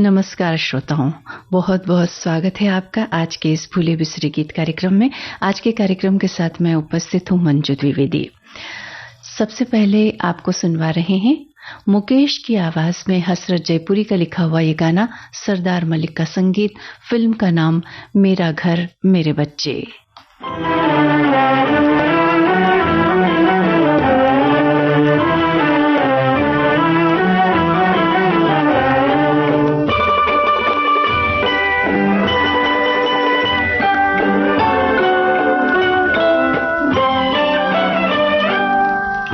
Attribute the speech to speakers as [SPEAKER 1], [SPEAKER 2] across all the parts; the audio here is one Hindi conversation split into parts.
[SPEAKER 1] नमस्कार श्रोताओं, बहुत बहुत स्वागत है आपका आज के इस भूले बिसरे गीत कार्यक्रम में। आज के कार्यक्रम के साथ मैं उपस्थित हूं मंजू द्विवेदी। सबसे पहले आपको सुनवा रहे हैं मुकेश की आवाज में हसरत जयपुरी का लिखा हुआ ये गाना, सरदार मलिक का संगीत, फिल्म का नाम मेरा घर मेरे बच्चे।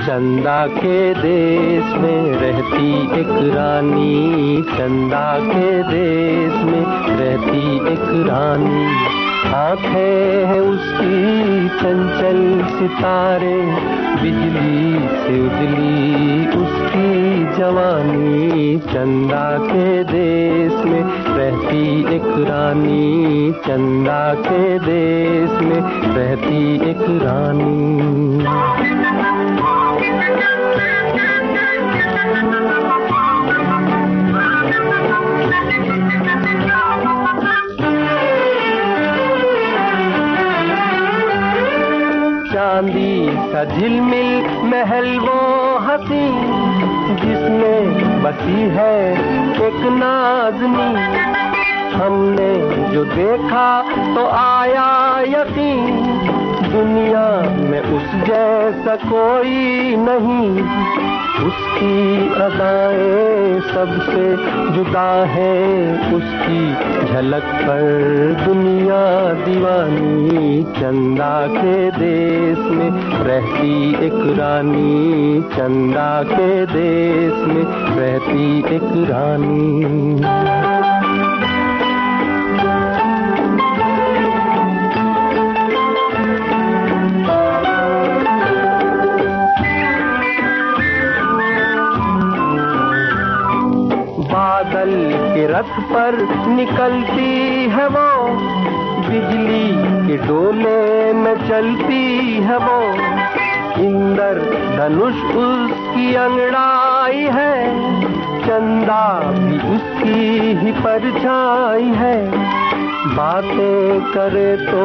[SPEAKER 2] चंदा के देश में रहती एक रानी, चंदा के देश में रहती एक रानी। आंखें हैं उसकी चंचल सितारे, बिजली से उजली उसकी जवानी। चंदा के देश में रहती एक रानी, चंदा के देश में रहती एक रानी। चांदी सा झिलमिल महल वो हंसी, जिसमें बसी है एक नाज़नी। हमने जो देखा तो आया यकीन, दुनिया में उस जैसा कोई नहीं। उसकी अदाएं सबसे जुदा है, उसकी झलक पर दुनिया दीवानी। चंदा के देश में रहती एक रानी, चंदा के देश में रहती एक रानी। बादल के रथ पर निकलती है वो, बिजली के डोले में चलती है वो। इंद्र धनुष उसकी अंगड़ाई है, चंदा भी उसकी ही परछाई है। बातें करे तो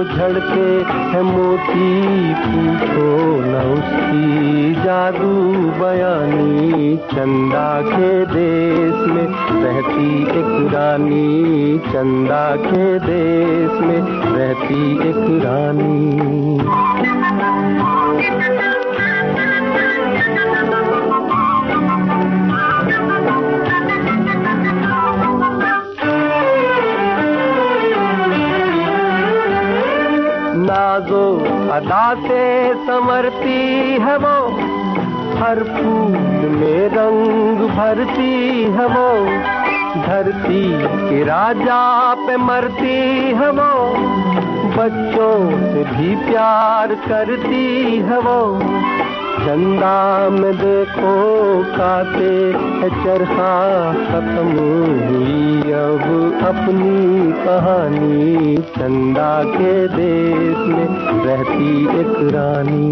[SPEAKER 2] झड़के है मोती, पूछो न उसकी जादू बयानी। चंदा के देश में रहती एक रानी, चंदा के देश में रहती एक रानी। नाज़ो अदा से संवरती है वो, हर फूल में रंग भरती है वो। धरती के राजा पे मरती है वो, बच्चों से भी प्यार करती है वो। चंदा में देखो काते है चरखा, खत्म हुई अब अपनी कहानी। चंदा के देश में रहती एक रानी।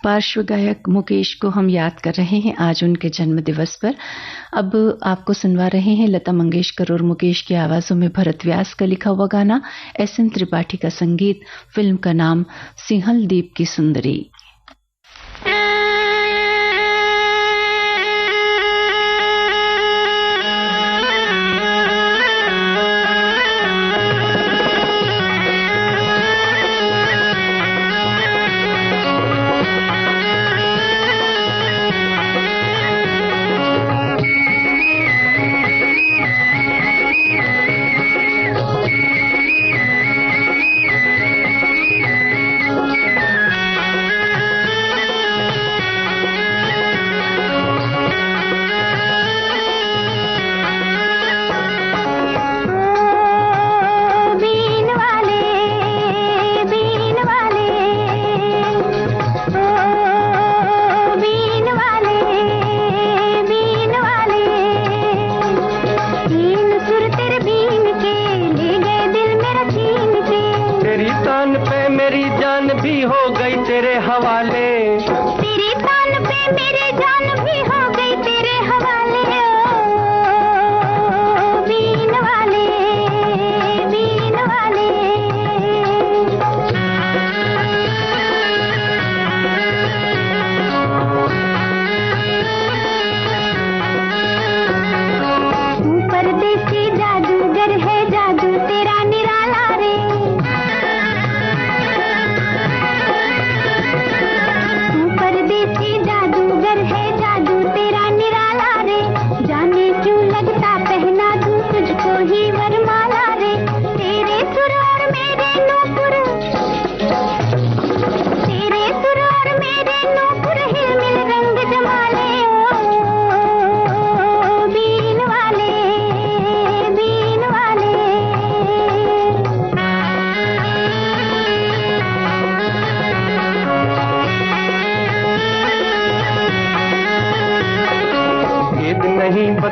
[SPEAKER 1] पार्श्व गायक मुकेश को हम याद कर रहे हैं आज उनके जन्म दिवस पर। अब आपको सुनवा रहे हैं लता मंगेशकर और मुकेश की आवाजों में भरत व्यास का लिखा हुआ गाना, एस.एन. त्रिपाठी का संगीत, फिल्म का नाम सिंहल दीप की सुंदरी।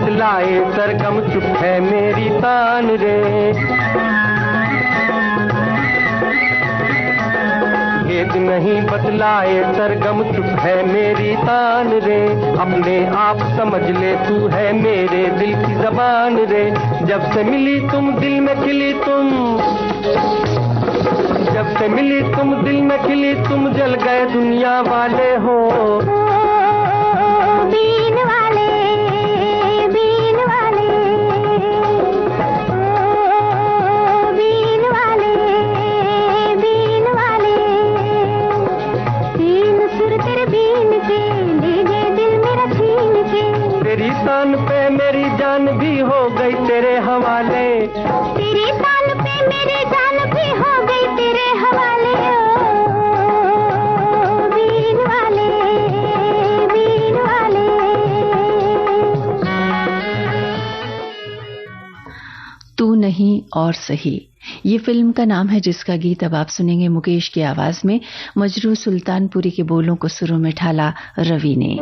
[SPEAKER 2] बतलाए सरगम चुप है मेरी तान रे। भेद नहीं बतलाए सरगम चुप है मेरी तान रे। अपने आप समझ ले तू है मेरे दिल की ज़बान रे। जब से मिली तुम दिल में खिली तुम, जब से मिली तुम दिल में खिली तुम, जल गए दुनिया वाले हो।
[SPEAKER 3] बीन वाले, बीन वाले, बीन वाले, बीन वाले, तीन सुर तेरे बीन के ले गए दिल मेरा छीन के।
[SPEAKER 2] तेरी शान पे मेरी जान भी हो गई तेरे हवाले।
[SPEAKER 3] तेरी शान पे मेरी जान भी हो गई तेरे हवाले। बीन वाले, बीन वाले।
[SPEAKER 1] तू नहीं और सही, ये फिल्म का नाम है, जिसका गीत अब आप सुनेंगे मुकेश की आवाज में। मजरू सुल्तानपुरी के बोलों को सुरों में ढाला रवि ने।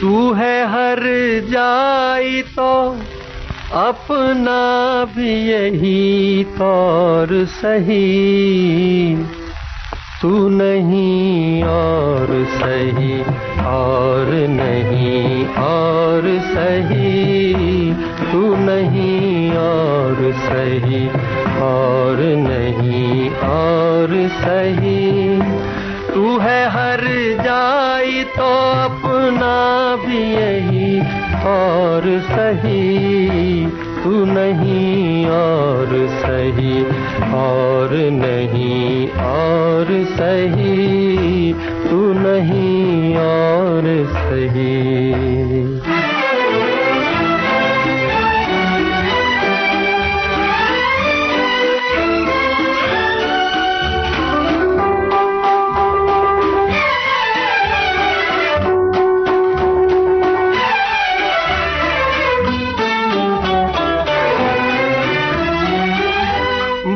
[SPEAKER 2] तू है हर जाई तो अपना भी यही तौर सही। तू नहीं और सही, और नहीं और सही। तू नहीं और सही, और नहीं और सही। तू है हर जाई तो अपना भी यही और सही। तू नहीं और सही, और नहीं और सही। तू नहीं और सही।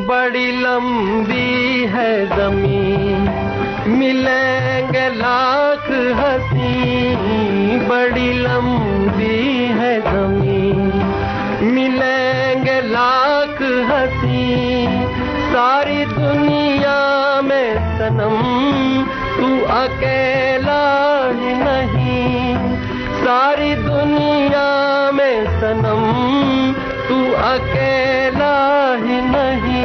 [SPEAKER 2] बड़ी लंबी है ज़मीन, मिलेंगे लाख हसी। बड़ी लंबी है ज़मीन, मिलेंगे लाख हसी। सारी दुनिया में सनम तू अकेला ही नहीं। सारी दुनिया में सनम तू अकेला ही नहीं।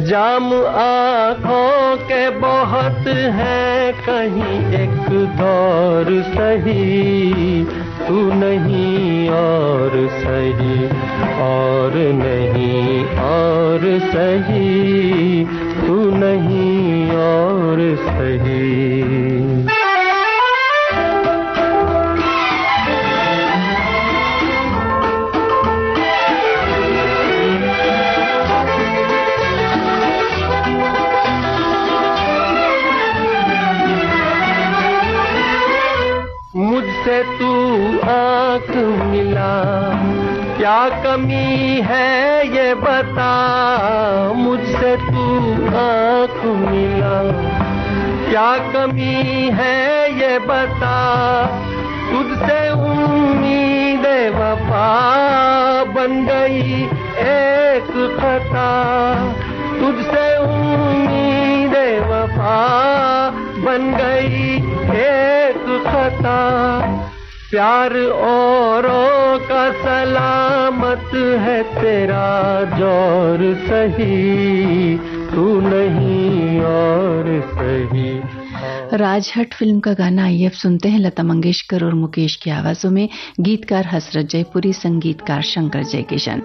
[SPEAKER 2] जाम आँखों के बहुत हैं, कहीं एक दौर सही। तू नहीं और सही, और नहीं और सही। तू नहीं और सही। मुझसे तू आँख मिला, क्या कमी है ये बता। मुझसे तू आँख मिला, क्या कमी है ये बता। तुझसे उम्मीद वफा बन गई एक खता। तुझसे उम्मीद वफा बन गई एक खता। प्यार औरों का सलामत है, तेरा जोर सही। तू नहीं और सही।
[SPEAKER 1] राजहट फिल्म का गाना आइए अब सुनते हैं लता मंगेशकर और मुकेश की आवाजों में। गीतकार हसरत जयपुरी, संगीतकार शंकर जयकिशन।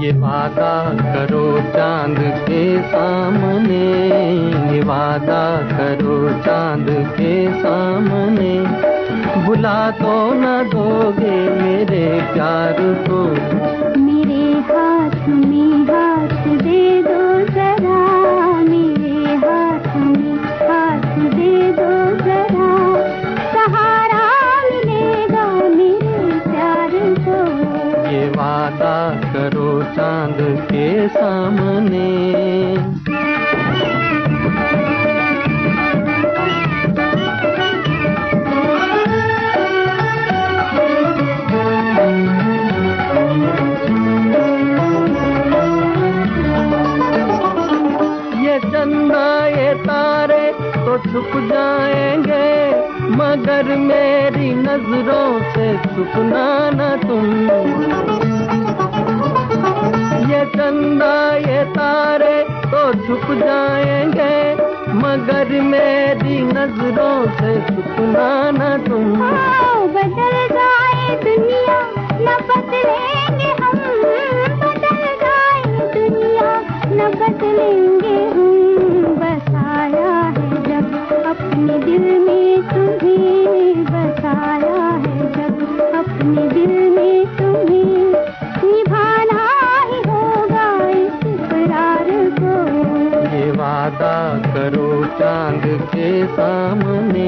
[SPEAKER 2] ये वादा करो चांद के सामने, ये वादा करो चांद के सामने। भुला तो न दोगे मेरे प्यार को।
[SPEAKER 3] मेरे हाथ में हाथ दे दो जरा, मेरे हाथ में हाथ दे दो जरा, सहारा मिलेगा मेरे प्यार को।
[SPEAKER 2] ये वादा करो चांद के सामने। चंदा ये तारे तो छुप जाएंगे, मगर मेरी नजरों से छुपना न तुम। ये चंदा ये तारे तो छुप जाएंगे, मगर मेरी नजरों से छुपना न तुम।
[SPEAKER 3] बदल जाए दुनिया न बदलेंगे हम, बदल जाए दुनिया न बदलेंगे हम। बसाया है जब अपने दिल में तुम्हें, बसाया है जब अपने दिल में तुम्हें, निभाना ही होगा इस इकरार को।
[SPEAKER 2] ये वादा करो चांद के सामने।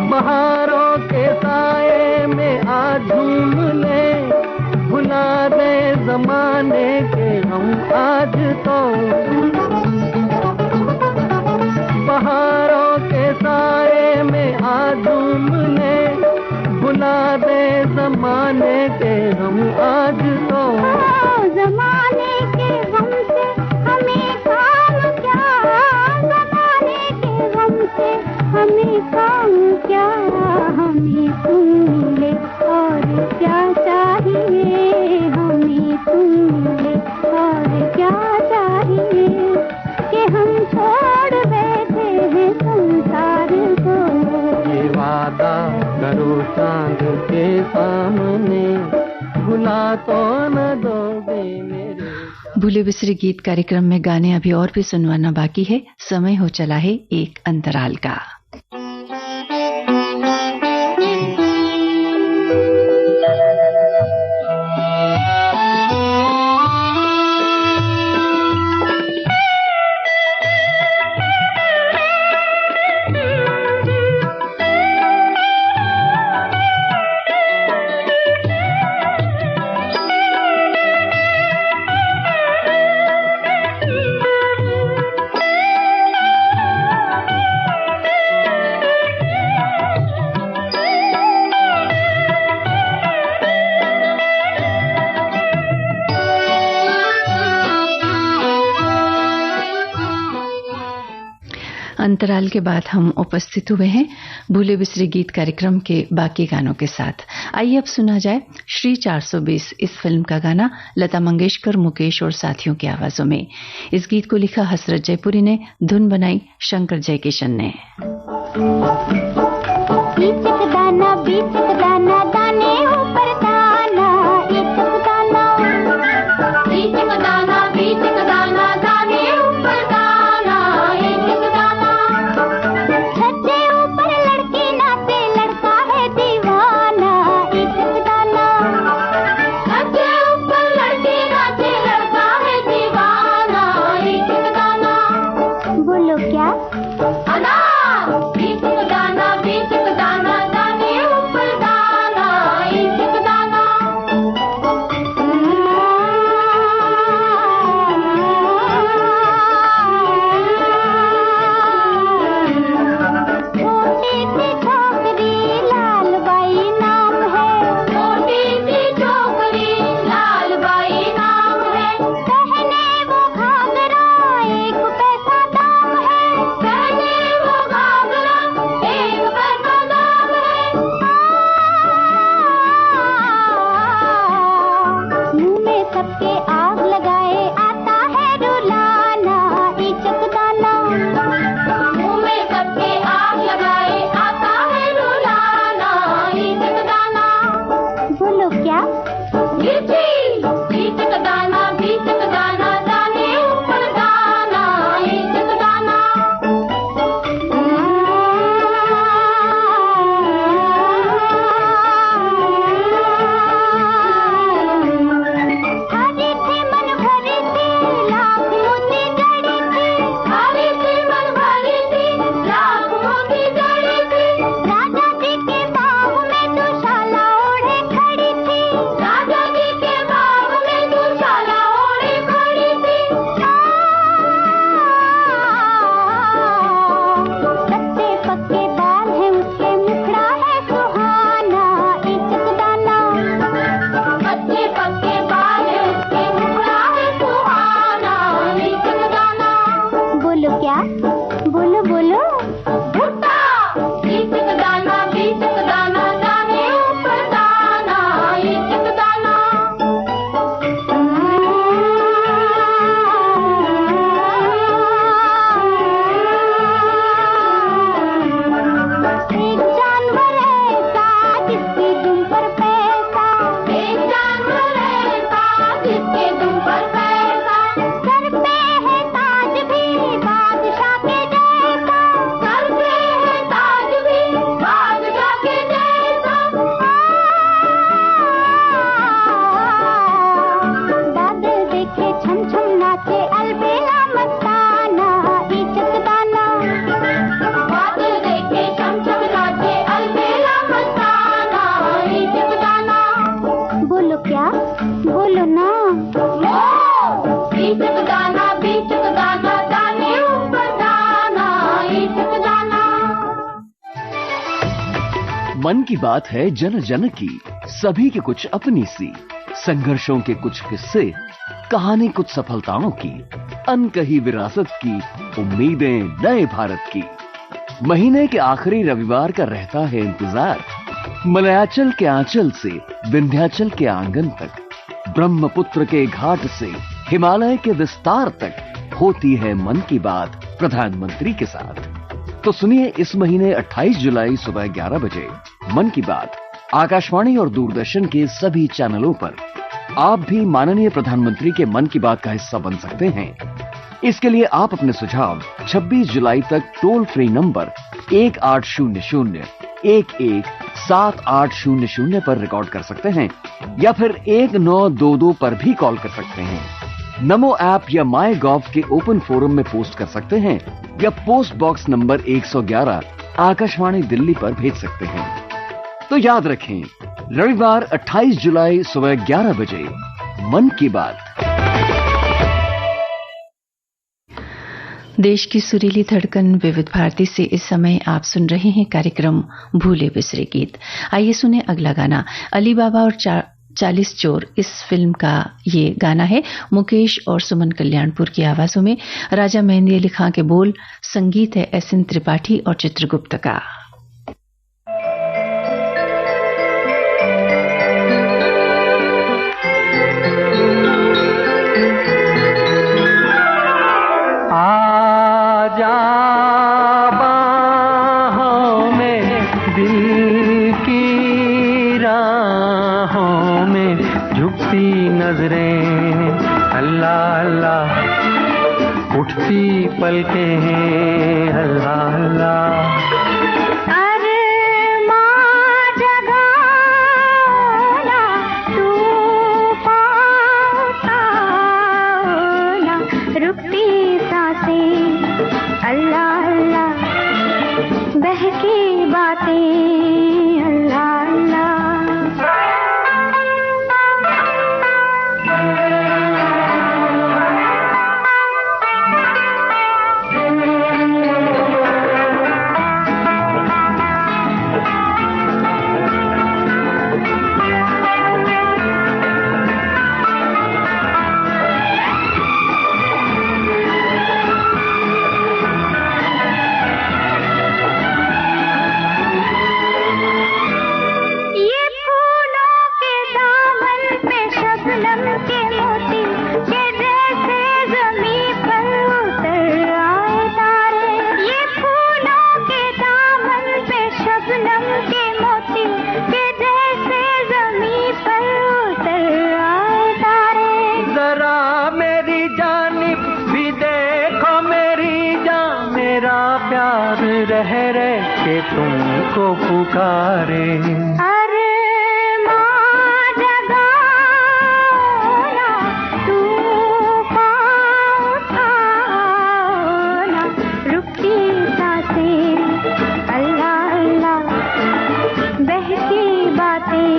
[SPEAKER 2] बहारों के साए में आज झूम ले, भुला दे जमाने के हम आज तो। बहारों के साए में आज झूम ले, भुला दे जमाने के हम आज तो।
[SPEAKER 3] जमाने के गम से हमें काम क्या, जमाने के गम से हमें काम क्या, हमें तुम मिले और क्या चाहिए, हमें तुम मिले और क्या चाहिए, कि हम छोड़ बैठे हैं संसार को।
[SPEAKER 2] ये वादा करो चांद के सामने, भुला तो न दोगे मेरे।
[SPEAKER 1] भूले बिसरे गीत कार्यक्रम में गाने अभी और भी सुनवाना बाकी है। समय हो चला है एक अंतराल का। अंतराल के बाद हम उपस्थित हुए हैं भूले बिसरे गीत कार्यक्रम के बाकी गानों के साथ। आइए अब सुना जाए श्री 420 इस फिल्म का गाना लता मंगेशकर, मुकेश और साथियों की आवाजों में। इस गीत को लिखा हसरत जयपुरी ने, धुन बनाई शंकर जयकिशन ने।
[SPEAKER 3] बीचक दाना दाने ऊपर दाना, बीचक दाना दाने ऊपर दाना, एक दाना। छत से ऊपर लड़की नाचे, लड़का है दीवाना, एक दाना। छत से ऊपर लड़की नाचे, लड़का है दीवाना, एक दाना। बोलो क्या? अनार। बीचक दाना दाने ऊपर
[SPEAKER 4] मन की बात है जन जन की, सभी की कुछ अपनी सी, संघर्षों के कुछ किस्से, कहानी कुछ सफलताओं की, अनकही विरासत की, उम्मीदें नए भारत की। महीने के आखिरी रविवार का रहता है इंतजार, मलयाचल के आंचल से विंध्याचल के आंगन तक, ब्रह्मपुत्र के घाट से हिमालय के विस्तार तक होती है मन की बात प्रधानमंत्री के साथ। तो सुनिए इस महीने 28 जुलाई सुबह 11 बजे मन की बात आकाशवाणी और दूरदर्शन के सभी चैनलों पर। आप भी माननीय प्रधानमंत्री के मन की बात का हिस्सा बन सकते हैं। इसके लिए आप अपने सुझाव 26 जुलाई तक टोल फ्री नंबर 1800-117800 पर रिकॉर्ड कर सकते हैं या फिर 1922 पर भी कॉल कर सकते हैं। नमो ऐप या माई गॉव के ओपन फोरम में पोस्ट कर सकते हैं या post box number 111 Akashvani Delhi पर भेज सकते हैं। तो याद रखें, रविवार 28 जुलाई सुबह 11 बजे मन की बात।
[SPEAKER 1] देश की सुरीली धड़कन विविध भारती से इस समय आप सुन रहे हैं कार्यक्रम भूले बिसरे गीत। आइए सुने अगला गाना। अली बाबा और 40 चोर, इस फिल्म का ये गाना है। मुकेश और सुमन कल्याणपुर की आवाजों में। राजा मेहंदी अली खां के बोल, संगीत है एस एन त्रिपाठी और चित्रगुप्त का।
[SPEAKER 2] आजा बाहों में, दिल की राहों में झुकती नजरें, अल्लाह अल्लाह उठती पलकें, अल्लाह अल्लाह। तुमको पुकारे,
[SPEAKER 3] अरे माँ जगाना, तूफान उठाना, रुकती सांसें, अल्लाह अल्लाह, बहती बातें,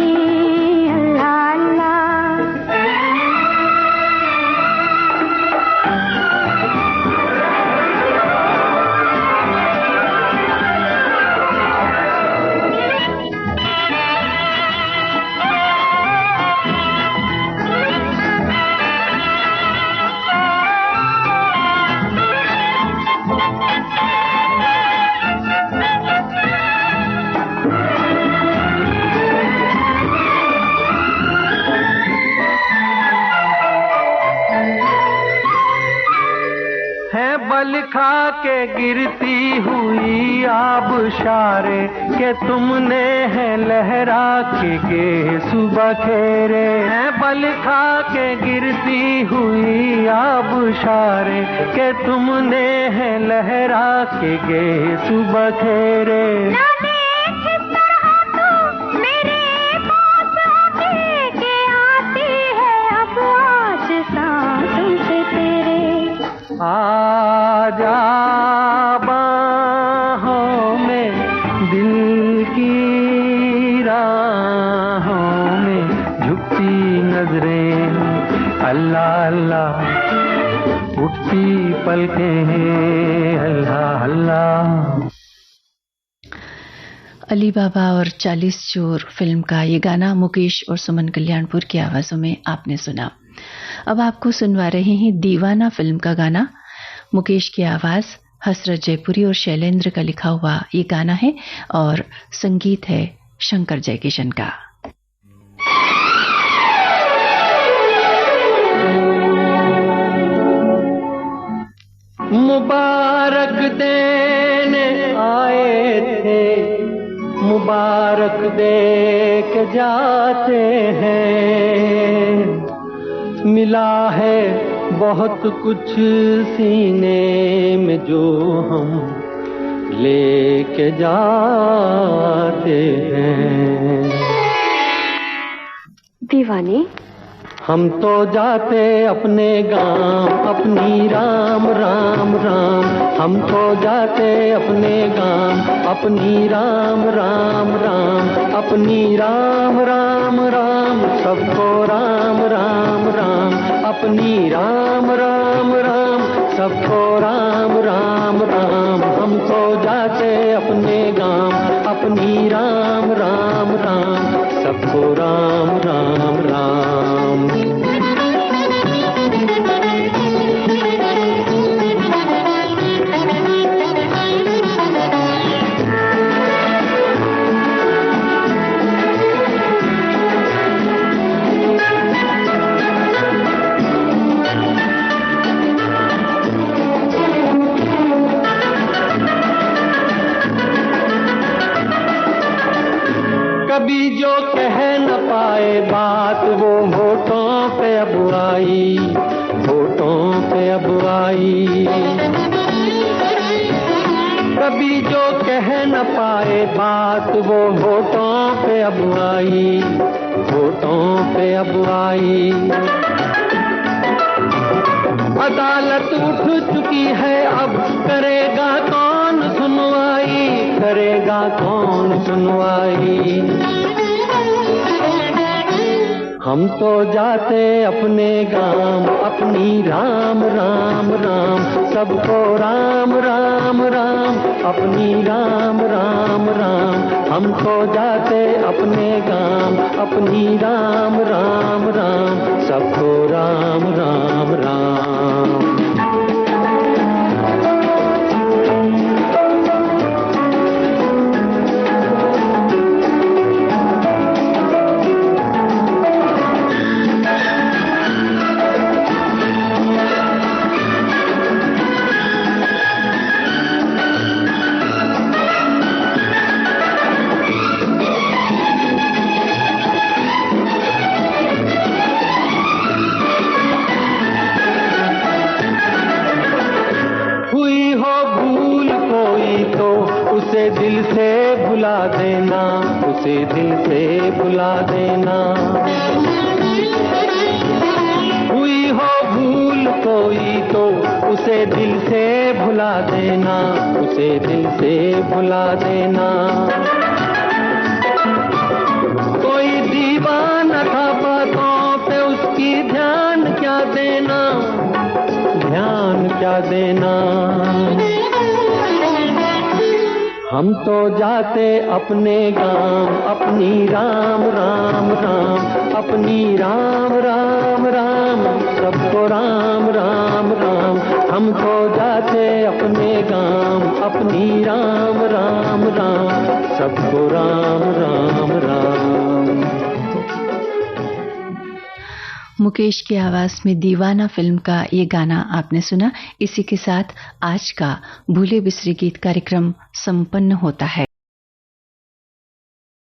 [SPEAKER 3] अल्लाह अल्लाह।
[SPEAKER 2] बल खा के गिरती हुई आबशारे के तुमने है लहरा के सुबह खेरे हैं। बल खा के गिरती हुई आबशारे के तुमने है लहरा के सुबह खेरे। आजा बाहों में, दिल की राहों में झुकती नजरें, अल्लाह अल्लाह उठती पलकें, अल्लाह अल्लाह।
[SPEAKER 1] अली बाबा और 40 चोर फिल्म का ये गाना मुकेश और सुमन कल्याणपुर की आवाजों में आपने सुना। अब आपको सुनवा रहे हैं दीवाना फिल्म का गाना। मुकेश की आवाज, हसरत जयपुरी और शैलेंद्र का लिखा हुआ ये गाना है और संगीत है शंकर जयकिशन का।
[SPEAKER 2] मुबारक देने आए थे, मुबारक दे के जाते हैं। मिला है बहुत कुछ सीने में जो हम लेके जाते हैं।
[SPEAKER 3] दीवाने,
[SPEAKER 2] हम तो जाते अपने गांव, अपनी राम राम राम। हम तो जाते अपने गांव, अपनी राम राम राम। अपनी राम राम राम, सबको राम राम राम। अपनी राम राम राम, सबको राम राम राम। हम तो जाते अपने गांव, अपनी राम राम राम। सबको राम राम राम। कभी जो कह न पाए बात वो होठों पे अब आई, होठों पे अब आई। कभी जो कह न पाए बात वो होठों पे अब आई, होठों पे अब आई। अदालत उठ चुकी है, अब करेगा कौन सुनवाई, करेगा कौन सुनवाई। हम तो जाते अपने गांव, अपनी राम राम राम। सबको राम राम राम, अपनी राम राम राम। हम तो जाते अपने गांव, अपनी राम राम राम। सबको राम राम राम। दिल से भुला देना, उसे दिल से भुला देना। हुई हो भूल कोई तो उसे दिल से भुला देना, उसे दिल से भुला देना। कोई दीवाना था बातों पे उसकी ध्यान क्या देना, ध्यान क्या देना। हम तो जाते अपने गांव, अपनी राम राम राम। अपनी राम राम राम, सबको राम राम राम। हम तो जाते अपने गांव, अपनी राम राम राम। सबको राम राम राम।
[SPEAKER 1] मुकेश की आवाज में दीवाना फिल्म का ये गाना आपने सुना। इसी के साथ आज का भूले बिसरे गीत कार्यक्रम संपन्न होता है।